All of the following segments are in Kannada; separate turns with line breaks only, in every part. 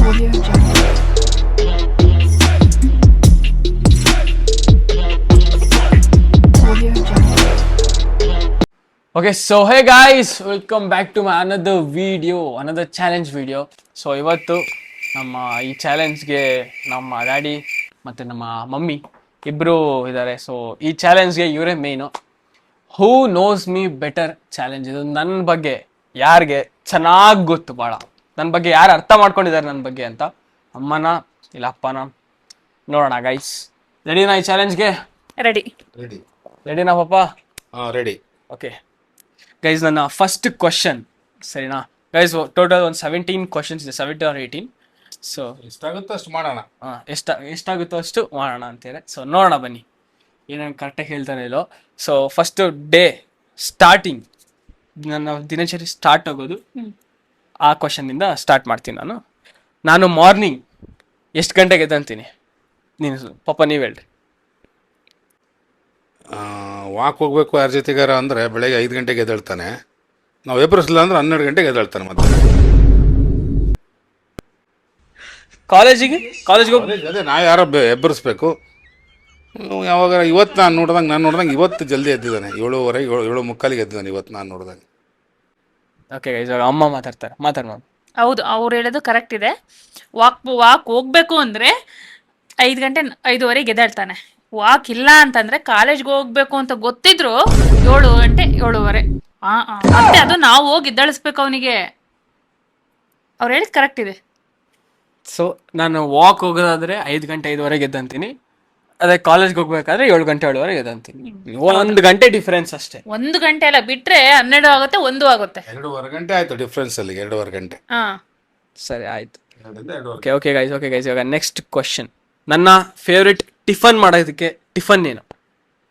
Audio Jungle. Audio Jungle.
Okay, so hey guys, welcome back to my another challenge video. So ಇವತ್ತು ನಮ್ಮ ಈ ಚಾಲೆಂಜ್ಗೆ ನಮ್ಮ ಡ್ಯಾಡಿ ಮತ್ತು ನಮ್ಮ ಮಮ್ಮಿ ಇಬ್ಬರು ಇದ್ದಾರೆ. ಸೊ ಈ ಚಾಲೆಂಜ್ಗೆ ಇವರೇ main. Who knows me better challenge. ಇದು ನನ್ನ ಬಗ್ಗೆ ಯಾರಿಗೆ ಚೆನ್ನಾಗಿ ಗೊತ್ತು, ಭಾಳ ನನ್ನ ಬಗ್ಗೆ ಯಾರು ಅರ್ಥ ಮಾಡ್ಕೊಂಡಿದ್ದಾರೆ ನನ್ನ ಬಗ್ಗೆ ಅಂತ, ಅಮ್ಮನ ಇಲ್ಲ ಅಪ್ಪನ, ನೋಡೋಣ ಗೈಸ್. ರೆಡಿನಾ ಈ ಚಾಲೆಂಜ್ಗೆ?
ರೆಡಿ.
ರೆಡಿ.
ರೆಡಿನಾ ಪಾಪ?
ರೆಡಿ.
ಓಕೆ ಗೈಸ್, ನನ್ನ ಫಸ್ಟ್ ಕ್ವಶನ್, ಸರಿನಾ ಗೈಸ್? ಟೋಟಲ್ ಒಂದು 17 ಕ್ವಶನ್ಸ್ ಇದೆ, 17 or 18. ಸೊ
ಎಷ್ಟಾಗುತ್ತೋ ಅಷ್ಟು ಮಾಡೋಣ.
ಎಷ್ಟಾಗುತ್ತೋ ಅಷ್ಟು ಮಾಡೋಣ ಅಂತೇಳಿ. ಸೊ ನೋಡೋಣ ಬನ್ನಿ ಏನೇನು ಕರೆಕ್ಟಾಗಿ ಹೇಳ್ತಾನೆ ಇಲ್ಲೋ. ಸೊ ಫಸ್ಟು ಡೇ ಸ್ಟಾರ್ಟಿಂಗ್, ನನ್ನ ದಿನಚರಿ ಸ್ಟಾರ್ಟ್ ಆಗೋದು ಆ ಕ್ವಶನ್ನಿಂದ ಸ್ಟಾರ್ಟ್ ಮಾಡ್ತೀನಿ. ನಾನು ಮಾರ್ನಿಂಗ್ ಎಷ್ಟು ಗಂಟೆಗೆ ಎದ್ದಂತೀನಿ? ನೀನು ಪಾಪ ನೀವು ಹೇಳ್ರಿ.
ವಾಕ್ ಹೋಗ್ಬೇಕು ಯಾರ ಜೊತೆಗಾರ ಅಂದರೆ ಬೆಳಗ್ಗೆ 5 ಗಂಟೆಗೆ ಎದ್ದೇಳ್ತಾನೆ. ನಾವು ಎಬ್ಬರಿಸಲಿಲ್ಲ ಅಂದ್ರೆ 12 ಗಂಟೆಗೆ ಎದ್ದೇಳ್ತಾನೆ. ಮತ್ತೆ
ಕಾಲೇಜಿಗೆ ಹೋಗಿ
ಅದೇ ನಾವು ಯಾರೋ ಎಬ್ಬರಿಸ್ಬೇಕು. ಯಾವಾಗ ಇವತ್ತು ನಾನು ನೋಡ್ದಂಗೆ ಇವತ್ತು ಜಲ್ದಿ ಎದ್ದಿದ್ದಾನೆ. 7:15 7:45 ಎದ್ದಿದ್ದಾನೆ ಇವತ್ತು ನಾನು ನೋಡ್ದಂಗೆ.
ಓಕೆ ಗೈಸ್, ಇವಾಗ ಅಮ್ಮ ಮಾತಾಡ್ತಾರೆ, ಮಾತಾಡೋಣ.
ಹೌದು, ಅವ್ರು ಹೇಳೋದು ಕರೆಕ್ಟ್ ಇದೆ. ವಾಕ್ ಹೋಗ್ಬೇಕು ಅಂದ್ರೆ 5 ಗಂಟೆ 5:15 ಎದ್ದೇಳ್ತಾನೆ. ವಾಕ್ ಇಲ್ಲ ಅಂತಂದ್ರೆ ಕಾಲೇಜ್ಗೆ ಹೋಗ್ಬೇಕು ಅಂತ ಗೊತ್ತಿದ್ರು 7 ಗಂಟೆ 7:15. ಮತ್ತೆ ಅದು ನಾವು ಹೋಗಿ ಎದ್ದೇಳಿಸ್ಬೇಕು ಅವನಿಗೆ. ಅವ್ರು ಹೇಳಿದ್ ಕರೆಕ್ಟ್ ಇದೆ.
ಸೊ ನಾನು ವಾಕ್ ಹೋಗೋದಾದ್ರೆ 5 ಗಂಟೆ 5:15 ಎದ್ದಂತೀನಿ. ಅದೇ ಕಾಲೇಜ್ಗೆ ಹೋಗ್ಬೇಕಾದ್ರೆ 7 ಗಂಟೆ 7:15 ಎದ್ದಂತೀನಿ. 1 ಗಂಟೆ ಡಿಫ್ರೆನ್ಸ್ ಅಷ್ಟೇ.
1 ಗಂಟೆ ಎಲ್ಲ ಬಿಟ್ರೆ 12 ಆಗುತ್ತೆ, 1 ಆಗುತ್ತೆ.
2:15 ಗಂಟೆ ಆಯ್ತು ಡಿಫ್ರೆನ್ಸ್ ಅಲ್ಲಿ. 2:15 ಗಂಟೆ.
ಸರಿ ಆಯ್ತು.
2:15.
ಓಕೆ ಗೈಸ್, ಇವಾಗ ನೆಕ್ಸ್ಟ್ ಕ್ವಶನ್. ನನ್ನ ಫೇವ್ರೆಟ್ ಟಿಫನ್ ಮಾಡೋದಕ್ಕೆ ಟಿಫನ್ ಏನು?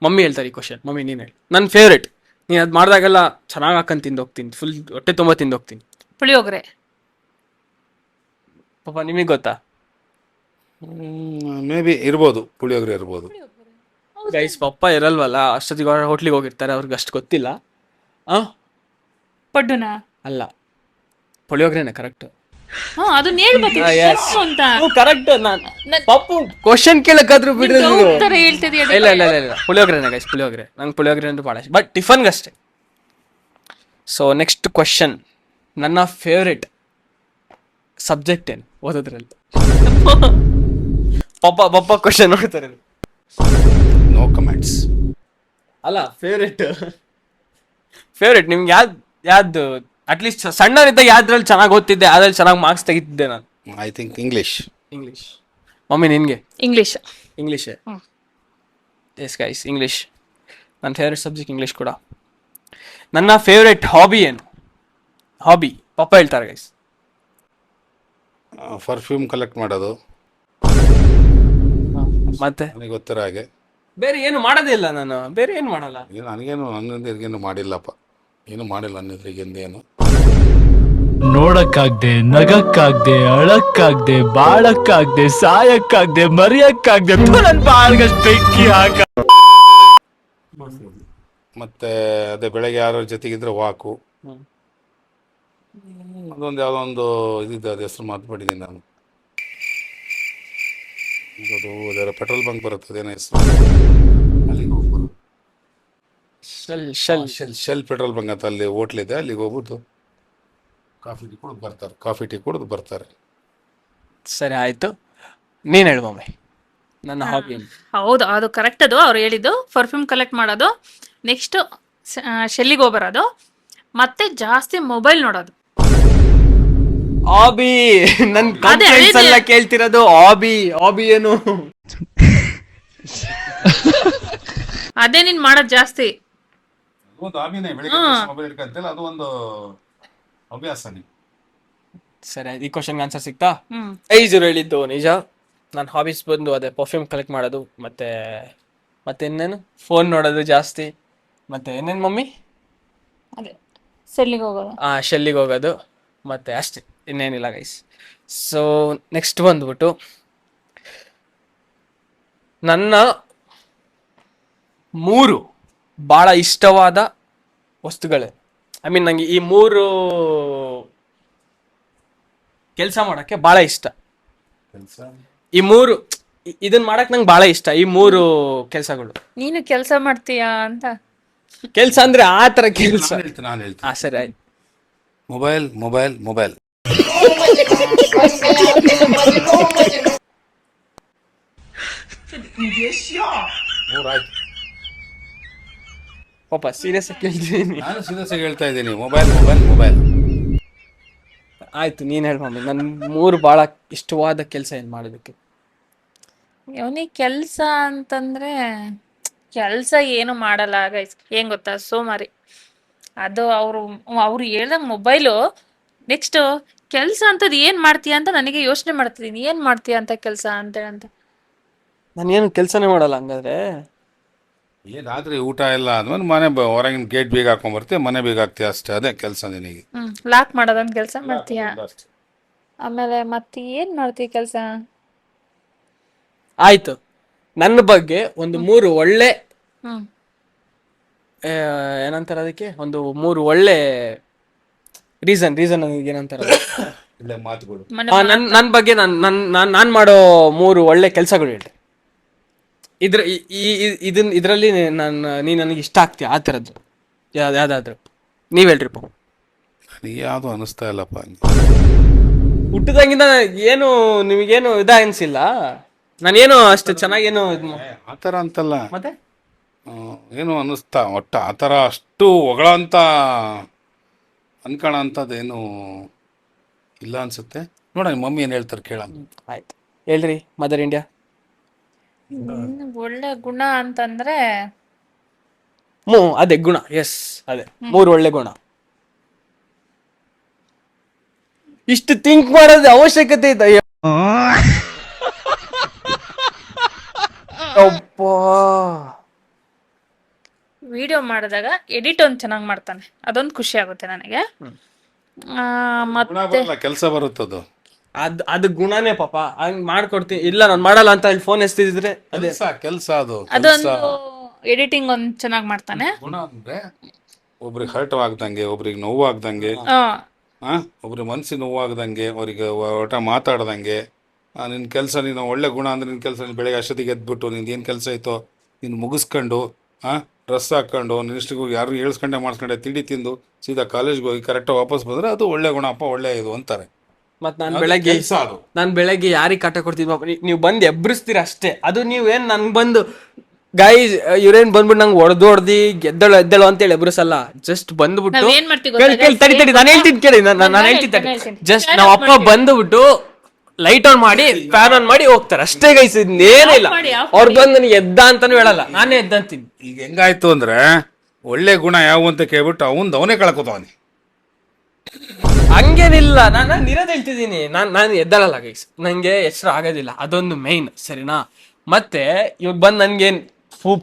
ಮಮ್ಮಿ ಹೇಳ್ತಾರೆ ಈ ಕ್ವಶನ್. ಮಮ್ಮಿ ನೀನು ಹೇಳಿ. ನನ್ನ ಫೇವ್ರೆಟ್, ನೀನು ಅದು ಮಾಡಿದಾಗೆಲ್ಲ ಚೆನ್ನಾಗಿ ಹಾಕೊಂಡು ತಿಂದು ಹೋಗ್ತೀನಿ, ಫುಲ್ ಹೊಟ್ಟೆ ತುಂಬ ತಿಂದು ಹೋಗ್ತೀನಿ.
ಪುಳಿಯೋಗರೆ.
ಪಾಪ ನಿಮಗೆ ಗೊತ್ತಾ?
ಮೇ ಬಿ ಇರ್ಬೋದು, ಪುಳಿಯೋಗರೆ ಇರ್ಬೋದು.
ಗೈಸ್ ಪಪ್ಪ ಇರಲ್ವಲ್ಲ, ಅಷ್ಟೊತ್ತಿಗೆ ಹೋಟ್ಲಿಗೆ ಹೋಗಿರ್ತಾರೆ, ಅವ್ರಿಗೆ ಅಷ್ಟು ಗೊತ್ತಿಲ್ಲ.
ಪಡ್ಡುನ
ಅಲ್ಲ, ಪುಳಿಯೋಗರೆನೇ ಕರೆಕ್ಟ್.
ಅದನ್ನ ಹೇಳ್ಬೇಕು ಅಂತ.
ಕರೆಕ್ಟ್. ಪಪ್ಪು ಕ್ವಶನ್ ಕೇಳಕ್ಕಾದ್ರೂ ಬಿಡ್ರಿ.
ಉತ್ತರ ಹೇಳ್ತಿದ್ಯಾ?
ಇಲ್ಲ ಪುಳಿಯೋಗರೆನೇ ಗೈಸ್, ಪುಳಿಯೋಗರೆ. ನಂಗೆ ಪುಳಿಯೋಗರೆ ಅಂದ್ರೆ ಭಾಳ ಇಷ್ಟ, ಬಟ್ ಟಿಫನ್ಗಷ್ಟೇ. So next question. ನನ್ನ ಫೇವ್ರೆಟ್ ಸಬ್ಜೆಕ್ಟ್ ಏನು ಓದೋದ್ರಲ್ಲಿ? ಪಪ್ಪ ಕ್ವಶನ್ ನೋಡ್ತಾರೆ.
No comments.
ಅಲ್ಲ, ಫೇವ್ರೆಟ್ ನಿಮ್ಗೆ ಯಾವ್ದು ಅಟ್ಲೀಸ್ಟ್ ಸಣ್ಣವರಿದ್ದಾಗ ಯಾವ್ದ್ರಲ್ಲಿ ಚೆನ್ನಾಗಿ ಓದ್ತಿದ್ದೆ, ಅದ್ರಲ್ಲಿ ಚೆನ್ನಾಗಿ ಮಾರ್ಕ್ಸ್ ತೆಗಿತಿದ್ದೆ ನಾನು?
I think English.
ಮಮ್ಮಿ ನಿನ್ಗೆ?
ಇಂಗ್ಲೀಷೇ.
ಎಸ್ ಗೈಸ್, ಇಂಗ್ಲೀಷ್ ನನ್ನ ಫೇವ್ರೆಟ್ ಸಬ್ಜೆಕ್ಟ್. ಇಂಗ್ಲೀಷ್ ಕೂಡ. ನನ್ನ ಫೇವ್ರೆಟ್ ಹಾಬಿ ಏನು? ಪಪ್ಪ ಹೇಳ್ತಾರೆ ಗೈಸ್.
ಪರ್ಫ್ಯೂಮ್ ಕಲೆಕ್ಟ್ ಮಾಡೋದು.
ಮತ್ತೆ
ನನಗೆ ಗೊತ್ತಿರೋ ಹಾಗೆ
ಬೇರೆ ಏನು ಮಾಡೋದೇ ಇಲ್ಲ ನಾನು. ಬೇರೆ ಏನು ಮಾಡಲ್ಲ.
ನನಗೇನು ನನ್ನಿಂದ ಮಾಡಿಲ್ಲಪ್ಪ, ಏನು ಮಾಡಿಲ್ಲ ನನ್ನಿದ್ರಿಗಿಂದ ಏನು.
ನೋಡಕ್ಕಾಗ್ದೆ, ನಗಕ್ಕಾಗ್ದೆ, ಅಳಕ್ಕಾಗ್ದೆ, ಬಾಳಕ್ಕಾಗ್ದೆ, ಸಾಯಕ್ಕಾಗ್ದೆ, ಮರಿಯಕ್ಕಾಗ್ದೆ, ನನ್ ಬಾಳ್ಗಷ್ಟು ಬೆಂಕಿ ಹಾಕ.
ಮತ್ತೆ ಅದೇ ಬೆಳಗ್ಗೆ ಯಾರ ಜೊತೆಗಿದ್ರೆ ವಾಕು. ಅದೊಂದು ಯಾವುದೋ ಒಂದು ಇದಿದ್ದು, ಅದು ಹೆಸರು ಮಾತುಪಟ್ಟಿದ್ದೀನಿ ನಾನು. ಅದು ಅದರ ಪೆಟ್ರೋಲ್ ಬಂಕ್ ಬರುತ್ತೆ, ಅದೇನೋ ಹೆಸರು. ಅಲ್ಲಿಗೆ ಹೋಗ್ಬೋದು. ಶೆಲ್ ಪೆಟ್ರೋಲ್ ಬಂಕ್ ಅಂತ ಅಲ್ಲಿ ಹೋಟ್ಲಿದೆ, ಅಲ್ಲಿಗೆ ಹೋಗ್ಬಿಟ್ಟು ಕಾಫಿ ಟೀ ಕುಡಿದು ಬರ್ತಾರೆ.
ಸರಿ ಆಯ್ತು, ನೀನು ಹೇಳು ಮಮ್ಮಿ ನನ್ನ ಹಾಬಿ.
ಹೌದು, ಅದು ಕರೆಕ್ಟ್. ಅದು ಅವ್ರು ಹೇಳಿದ್ದು ಪರ್ಫ್ಯೂಮ್ ಕಲೆಕ್ಟ್ ಮಾಡೋದು, ನೆಕ್ಸ್ಟ್ ಶೆಲ್ಲಿಗೆ ಹೋಗ್ಬರೋದು, ಮತ್ತೆ ಜಾಸ್ತಿ ಮೊಬೈಲ್ ನೋಡೋದು.
ಹಾಬಿ ನನ್ ಕಂಪ್ಲೇಂಟ್ಸ್ ಎಲ್ಲ ಕೇಳ್ತಿರೋದು. ಹಾಬಿ ಏನು?
ಅದೇ ನೀನ್ ಮಾಡೋದು ಜಾಸ್ತಿ.
ಒಂದು ಹಾಬಿನೇ, ಬೆಳಿಗ್ಗೆ ಮೊಬೈಲ್ ಇಟ್ಕೊಂತಿಲ್ಲ, ಅದು ಒಂದು ಹವ್ಯಾಸನೇ.
ಸರಿ, ಈ ಕ್ವಶನ್ಗೆ ಆನ್ಸರ್ ಸಿಕ್ತಾ? 5 ಹೇಳಿದ್ದು ನಿಜ. ನನ್ನ ಹಾಬೀಸ್ ಬಂದು ಅದೇ ಪರ್ಫ್ಯೂಮ್ ಕಲೆಕ್ಟ್ ಮಾಡೋದು, ಮತ್ತೆ ಇನ್ನೇನು ಫೋನ್ ನೋಡೋದು ಜಾಸ್ತಿ. ಮತ್ತೆ ಏನೇನು ಮಮ್ಮಿ?
ಅದೇ ಶೆಲ್ಲಿಗೆ ಹೋಗೋದು.
ಶೆಲ್ಲಿಗೆ ಹೋಗೋದು, ಮತ್ತೆ ಅಷ್ಟೇ, ಇನ್ನೇನಿಲ್ಲ ಗೈಸ್. ಸೊ ನೆಕ್ಸ್ಟ್ ಬಂದ್ಬಿಟ್ಟು ನನ್ನ 3 ಭಾಳ ಇಷ್ಟವಾದ ವಸ್ತುಗಳೇ. ಐ ಮೀನ್ ನಂಗೆ ಈ 3 ಕೆಲಸ ಮಾಡೋಕ್ಕೆ ಭಾಳ ಇಷ್ಟ.
ಕೆಲಸ
ಈ ಮೂರು ಇದನ್ನ ಮಾಡಕ್ ನಂಗೆ ಬಹಳ ಇಷ್ಟ. ಈ ಮೂರು ಕೆಲಸಗಳು.
ನೀನು ಕೆಲಸ ಮಾಡ್ತೀಯಾ ಅಂತ.
ಕೆಲ್ಸ ಅಂದ್ರೆ ಆ ತರ ಕೆಲ್ಸ.
ನಾನು ಹೇಳ್ತೀನಿ
ಹಾ ಸರಿ ಆಯ್ತು.
Mobile mobile mobile.
ಪಾಪ ಸೀರಿಯಸ್ ಕೇಳ್ತೀನಿ.
ನಾನು ಸೀರಿಯಸ್ ಆಗಿ ಹೇಳ್ತಾ ಇದ್ದೀನಿ, ಮೊಬೈಲ್ ಮೊಬೈಲ್ ಮೊಬೈಲ್.
ಆಯ್ತು ನೀನ್ ಹೇಳಿ ಮಮ್ಮಿ. ನನ್ ಮೂರು ಬಹಳ ಇಷ್ಟವಾದ ಕೆಲಸ ಏನ್ ಮಾಡೋದಕ್ಕೆ.
ಇವನಿಗೆ ಕೆಲಸ ಅಂತಂದ್ರೆ ಕೆಲಸ ಏನು ಮಾಡಲ್ಲ ಗೈಸ್. ಏನ್ ಗೊತ್ತಾ, ಸೋಮಾರಿ. ಅದು ಅವ್ರು ಹೇಳ್ದಂಗೆ ಮೊಬೈಲು. ನೆಕ್ಸ್ಟ್ ಕೆಲಸ ಅಂತದ್ ಏನ್ ಮಾಡ್ತೀಯ ಅಂತ ನನಗೆ ಯೋಚನೆ ಮಾಡ್ತಿದ್ದೀನಿ. ಏನ್ ಮಾಡ್ತೀಯ ಅಂತ ಕೆಲಸ ಅಂತ.
ನಾನು ಏನು ಕೆಲಸನೇ ಮಾಡಲ್ಲ ಹಂಗಾದ್ರೆ.
ರಾತ್ರಿ ಊಟ ಎಲ್ಲ ಆದ್ಮೇಲೆ ಮನೆ ಹೊರಗಿನ ಗೇಟ್ ಬೀಗ ಹಾಕೊಂಡ್ಬರ್ತೀಯ, ಮನೆ ಬೀಗ ಹಾಕ್ತೀಯ ಅಷ್ಟೇ. ಅದೇ ಕೆಲಸ ನಿನಗೆ.
ಲಾಕ್ ಮಾಡೋದೊಂದು ಕೆಲಸ ಮಾಡ್ತೀಯ. ಆಮೇಲೆ ಮತ್ತೆ ಏನ್ ಮಾಡ್ತೀಯ ಕೆಲಸ?
ಆಯ್ತು, ನನ್ನ ಬಗ್ಗೆ ಒಂದು ಮೂರು ಒಳ್ಳೆ
ಹ್ಮ್
ಏನಂತಾರ ಅದಕ್ಕೆ, ಒಂದು ಮೂರು ಒಳ್ಳೆ ರೀಸನ್ ಏನಂತಾರ
ಇಲ್ಲ ಮಾತುಗಳು.
ನನ್ನ ಬಗ್ಗೆ ನಾನ್ ಮಾಡೋ ಮೂರು ಒಳ್ಳೆ ಕೆಲಸಗಳು ಹೇಳ್ರಿ. ಇದರಲ್ಲಿ ನೀ ನನಗೆ ಇಷ್ಟ ಆಗ್ತೀಯ ಆ ಥರದ್ದು ಯಾವ್ದಾದ್ರು ನೀವ್ ಹೇಳ್ರಿಪ್ಪ.
ನನಗೆ ಯಾವುದು ಅನಿಸ್ತಾ ಇಲ್ಲಪ್ಪ.
ಹುಟ್ಟಿದಂಗಿಂದ ಏನು ನಿಮಗೇನು ಅನ್ಸಿಲ್ಲ? ನಾನೇನು ಅಷ್ಟು ಚೆನ್ನಾಗೇನು
ಆ ಥರ ಅಂತಲ್ಲ,
ಮತ್ತೆ
ಏನು ಅನ್ನಿಸ್ತಾ ಒಟ್ಟು ಆ ಥರ ಅಷ್ಟು ಹೊಗಳಂತ ಅನ್ಕೋಣ ಅಂಥದ್ದೇನು ಇಲ್ಲ ಅನ್ಸುತ್ತೆ. ನೋಡ ನಿಮ್ಮ ಮಮ್ಮಿ ಏನು ಹೇಳ್ತಾರೆ ಕೇಳ.
ಆಯ್ತು ಹೇಳ್ರಿ ಮದರ್ ಇಂಡಿಯಾ.
ಒಳ್ಳೆ ಗುಣ ಅಂತಂದ್ರೆ
ಅದೇ ಗುಣ. ಎಸ್, ಅದೇ ಮೂರು ಒಳ್ಳೆ ಗುಣ. ಇಷ್ಟು ಥಿಂಕ್ ಮಾಡೋದು ಅವಶ್ಯಕತೆ ಇದೆ?
ವಿಡಿಯೋ ಮಾಡಿದಾಗ ಎಡಿಟ್ ಒಂದು ಚೆನ್ನಾಗಿ ಮಾಡ್ತಾನೆ, ಅದೊಂದು ಖುಷಿ ಆಗುತ್ತೆ ನನಗೆ. ಮತ್ತೆ
ಕೆಲಸ ಬರುತ್ತದು.
ಅದು ಗುಣನೇ ಪಾಪ. ಹಂಗ್ ಮಾಡ್ಕೊಡ್ತೀನಿ. ಇಲ್ಲ ನಾನು ಮಾಡಲ್ಲ ಅಂತ ಹೇಳಿ ಫೋನ್ ಎಸ್ತಿದ್ರೆ ಅದೇ
ಕೆಲಸ ಅದು.
ಅದೊಂದು ಎಡಿಟಿಂಗ್ ಒಂದು ಚೆನ್ನಾಗಿ ಮಾಡ್ತಾನೆ.
ಗುಣ ಅಂದ್ರೆ ಒಬ್ರಿಗೆ ಹರ್ಟ್ ಆಗ್ದಂಗೆ, ಒಬ್ರಿಗೆ ನೋವು ಆಗ್ದಂಗೆ, ಒಬ್ರಿಗೆ ಮನ್ಸಿಗೆ ನೋವು ಆಗ್ದಂಗೆ, ಅವ್ರಿಗೆ ಒಟ ಮಾತಾಡ್ದಂಗೆ. ನಿನ್ನ ಕೆಲಸ ನೀನು ಒಳ್ಳೆ ಗುಣ ಅಂದ್ರೆ ನಿನ್ನ ಕೆಲಸ ನೀನು ಬೆಳಗ್ಗೆ ಅಷ್ಟೊತ್ತಿಗೆ ಎದ್ಬಿಟ್ಟು ನಿಂದು ಏನು ಕೆಲಸ ಐತೋ ನೀನು ಮುಗಿಸ್ಕೊಂಡು ಡ್ರೆಸ್ ಹಾಕ್ಕೊಂಡು ನಿನ್ನಿಷ್ಟಿಗೂ ಯಾರು ಹೇಳ್ಸ್ಕೊಂಡೆ ಮಾಡಿಸ್ಕೊಂಡೆ ತಿಂಡಿ ತಿಂದು ಸೀದಾ ಕಾಲೇಜ್ಗೆ ಹೋಗಿ ಕರೆಕ್ಟಾಗಿ ವಾಪಸ್ ಬಂದರೆ ಅದು ಒಳ್ಳೆ ಗುಣಪ್ಪ, ಒಳ್ಳೆ ಇದು ಅಂತಾರೆ.
ಮತ್ ನಾನು ಬೆಳಗ್ಗೆ ಯಾರಿಗೆ ಕಾಟ ಕೊಡ್ತಿದ್ವಿ? ನೀವು ಬಂದು ಎಬ್ರಿಸ್ತೀರ ಅಷ್ಟೇ. ಅದು ನೀವೇನ್ ನನ್ ಬಂದು ಗೈಸ್ ಇವ್ರೇನ್ ಬಂದ್ಬಿಟ್ಟು ನಂಗೆ ಹೊಡೆದು ಎದ್ದಳು ಅಂತೇಳಿ ಎಬ್ರಿಸಲ್ಲ. ಜಸ್ಟ್ ಬಂದ್ಬಿಟ್ಟು ತಡಿ ನಾನು ಹೇಳ್ತೀನಿ ಕೇಳಿ. ನಾನು ಹೇಳ್ತೀನಿ ಜಸ್ಟ್ ನಾವ್ ಅಪ್ಪ ಬಂದ್ಬಿಟ್ಟು ಲೈಟ್ ಆನ್ ಮಾಡಿ ಫ್ಯಾನ್ ಆನ್ ಮಾಡಿ ಹೋಗ್ತಾರೆ ಅಷ್ಟೇ ಗೈಸ್. ಇನ್ನೇನಿಲ್ಲ. ಅವ್ರು ಬಂದು ನನಗೆ ಎದ್ದ ಅಂತಾನು ಹೇಳಲ್ಲ, ನಾನೇ ಎದ್ದಂತೀನಿ.
ಈಗ ಹೆಂಗಾಯ್ತು ಅಂದ್ರೆ ಒಳ್ಳೆ ಗುಣ ಯಾವ ಅಂತ ಕೇಳ್ಬಿಟ್ಟು ಅವನೇ ಕಳ್ಕೊತಾವನಿ.
ಹಂಗೇನಿಲ್ಲ, ನಾನು ಇರೋದು ಹೇಳ್ತಿದ್ದೀನಿ. ನಾನು ಎದ್ದಳಲ್ಲ ಗೈಸ್, ನಂಗೆ ಹೆಸರು ಆಗೋದಿಲ್ಲ, ಅದೊಂದು ಮೇನ್. ಸರಿನಾ? ಮತ್ತೆ ಇವಾಗ ಬಂದು ನನ್ಗೇನ್